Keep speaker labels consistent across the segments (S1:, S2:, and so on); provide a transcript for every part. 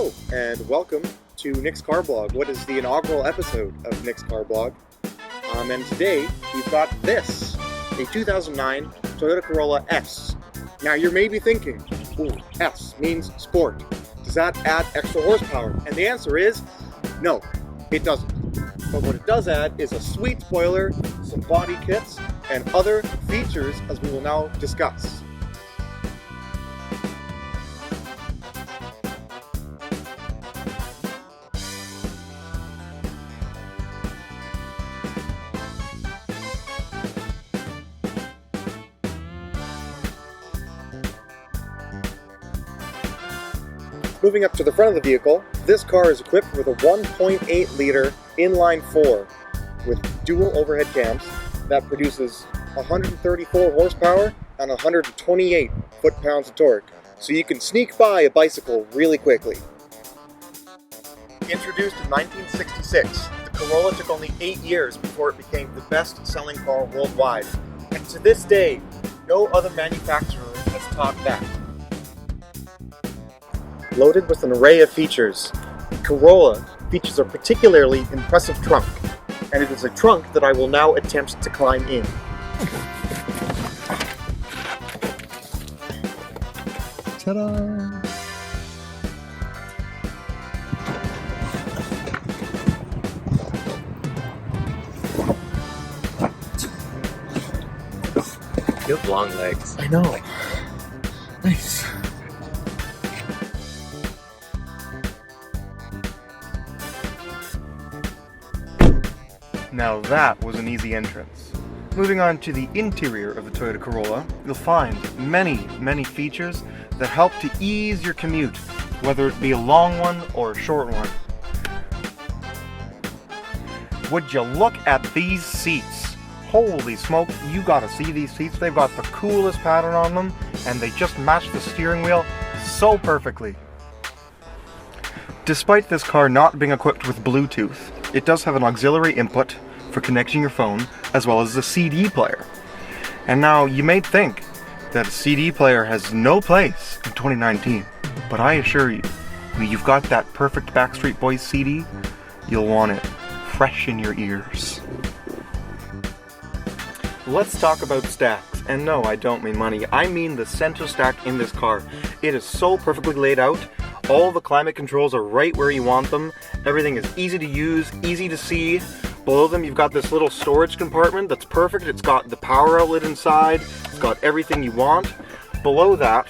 S1: Hello, and welcome to Nick's Car Blog. What is the inaugural episode of Nick's Car Blog? And today we've got this, a 2009 Toyota Corolla S. Now you may be thinking, ooh, S means sport. Does that add extra horsepower? And the answer is, no, it doesn't. But what it does add is a sweet spoiler, some body kits, and other features as we will now discuss. Moving up to the front of the vehicle, this car is equipped with a 1.8 liter inline-4 with dual overhead cams that produces 134 horsepower and 128 foot-pounds of torque, so you can sneak by a bicycle really quickly. Introduced in 1966, the Corolla took only 8 years before it became the best-selling car worldwide, and to this day, no other manufacturer has topped that. Loaded with an array of features, the Corolla features a particularly impressive trunk, and it is a trunk that I will now attempt to climb in. Ta-da!
S2: You have long legs.
S1: I know. Nice. Now that was an easy entrance. Moving on to the interior of the Toyota Corolla, you'll find many features that help to ease your commute, whether it be a long one or a short one. Would you look at these seats? Holy smoke, you gotta see these seats. They've got the coolest pattern on them, and they just match the steering wheel so perfectly. Despite this car not being equipped with Bluetooth, it does have an auxiliary input for connecting your phone, as well as a CD player. And now you may think that a CD player has no place in 2019, but I assure you, when you've got that perfect Backstreet Boys CD, you'll want it fresh in your ears. Let's talk about stacks. And no, I don't mean money. I mean the center stack in this car. It is so perfectly laid out. All the climate controls are right where you want them. Everything is easy to use, easy to see. Below them you've got this little storage compartment that's perfect. It's got the power outlet inside. It's got everything you want. Below that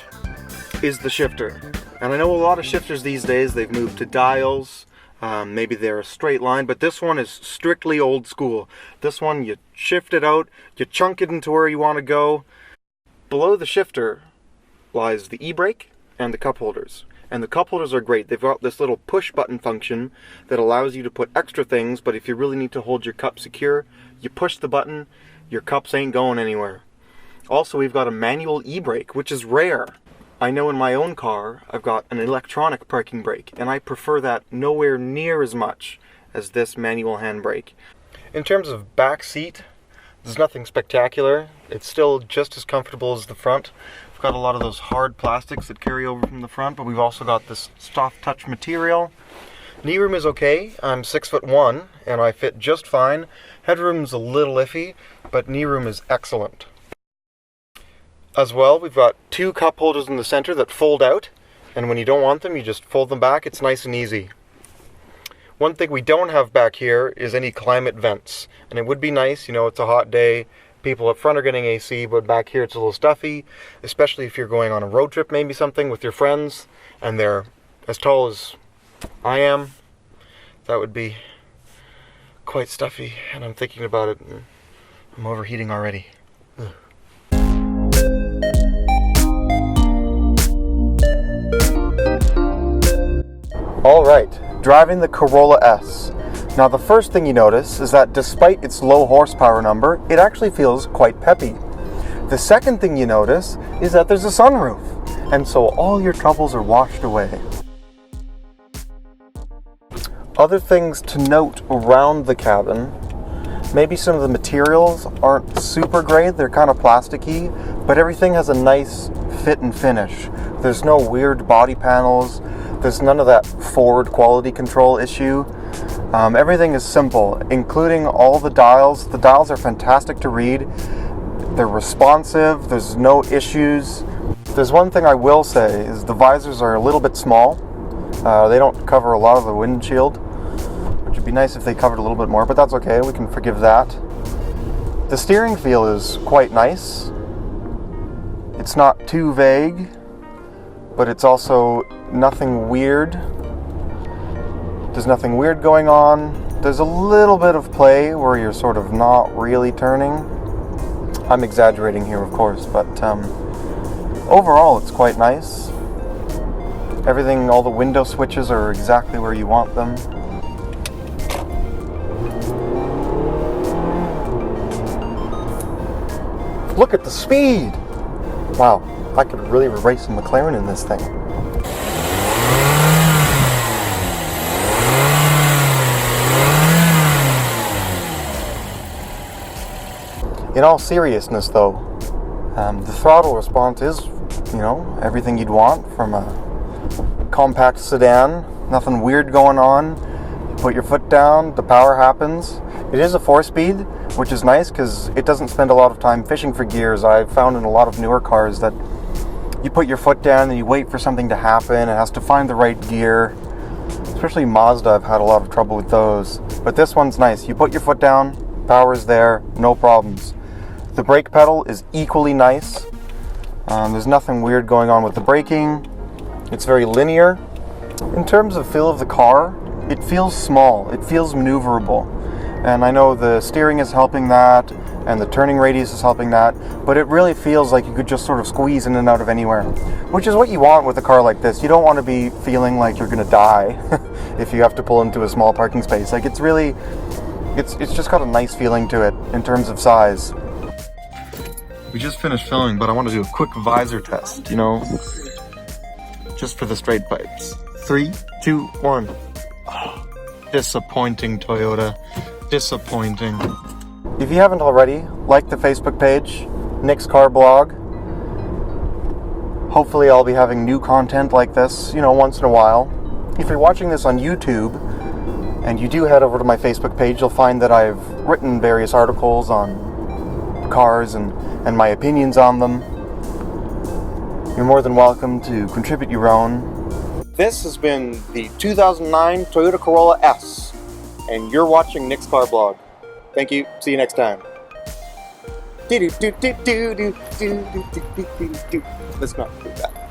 S1: is the shifter. And I know a lot of shifters these days, they've moved to dials. Maybe they're a straight line, but this one is strictly old school. This one, you shift it out, you chunk it into where you want to go. Below the shifter lies the e-brake and the cup holders. And the cup holders are great. They've got this little push button function that allows you to put extra things, but if you really need to hold your cup secure, you push the button, your cups ain't going anywhere. Also, we've got a manual e-brake, which is rare. I know in my own car, I've got an electronic parking brake, and I prefer that nowhere near as much as this manual handbrake. In terms of back seat, there's nothing spectacular. It's still just as comfortable as the front. We've got a lot of those hard plastics that carry over from the front, but we've also got this soft touch material. Knee room is okay. I'm 6'1", and I fit just fine. Headroom's a little iffy, but knee room is excellent. As well, we've got two cup holders in the center that fold out, and when you don't want them, you just fold them back. It's nice and easy. One thing we don't have back here is any climate vents, and it would be nice, you know, it's a hot day. People up front are getting AC, but back here it's a little stuffy, especially if you're going on a road trip, maybe something with your friends, and they're as tall as I am. That would be quite stuffy, and I'm thinking about it, and I'm overheating already. Ugh. Alright, driving the Corolla S. Now the first thing you notice is that despite its low horsepower number, it actually feels quite peppy. The second thing you notice is that there's a sunroof, and so all your troubles are washed away. Other things to note around the cabin, maybe some of the materials aren't super great, they're kind of plasticky, but everything has a nice fit and finish. There's no weird body panels. There's none of that forward quality control issue. Everything is simple, including all the dials. The dials are fantastic to read. They're responsive. There's no issues. There's one thing I will say is the visors are a little bit small. They don't cover a lot of the windshield, which would be nice if they covered a little bit more, but that's okay. We can forgive that. The steering feel is quite nice. It's not too vague, but it's also nothing weird. There's nothing weird going on. There's a little bit of play where you're sort of not really turning. I'm exaggerating here, of course, but overall it's quite nice. Everything, all the window switches are exactly where you want them. Look at the speed! Wow, I could really race a McLaren in this thing. In all seriousness though, the throttle response is, everything you'd want from a compact sedan. Nothing weird going on. You put your foot down, the power happens. It is a 4-speed, which is nice because it doesn't spend a lot of time fishing for gears. I've found in a lot of newer cars that you put your foot down and you wait for something to happen. It has to find the right gear. Especially Mazda, I've had a lot of trouble with those. But this one's nice. You put your foot down, power's there, no problems. The brake pedal is equally nice. There's nothing weird going on with the braking. It's very linear. In terms of feel of the car, it feels small. It feels maneuverable. And I know the steering is helping that, and the turning radius is helping that, but it really feels like you could just sort of squeeze in and out of anywhere, which is what you want with a car like this. You don't want to be feeling like you're going to die if you have to pull into a small parking space. Like, it's just got a nice feeling to it in terms of size. We just finished filming, but I want to do a quick visor test, just for the straight pipes. 3, 2, 1. Oh, disappointing, Toyota. Disappointing. If you haven't already, like the Facebook page, Nick's Car Blog. Hopefully I'll be having new content like this, once in a while. If you're watching this on YouTube, and you do head over to my Facebook page, you'll find that I've written various articles on cars and my opinions on them. You're more than welcome to contribute your own. This has been the 2009 Toyota Corolla S, and you're watching Nick's Car Blog. Thank you. See you next time. Let's not do that.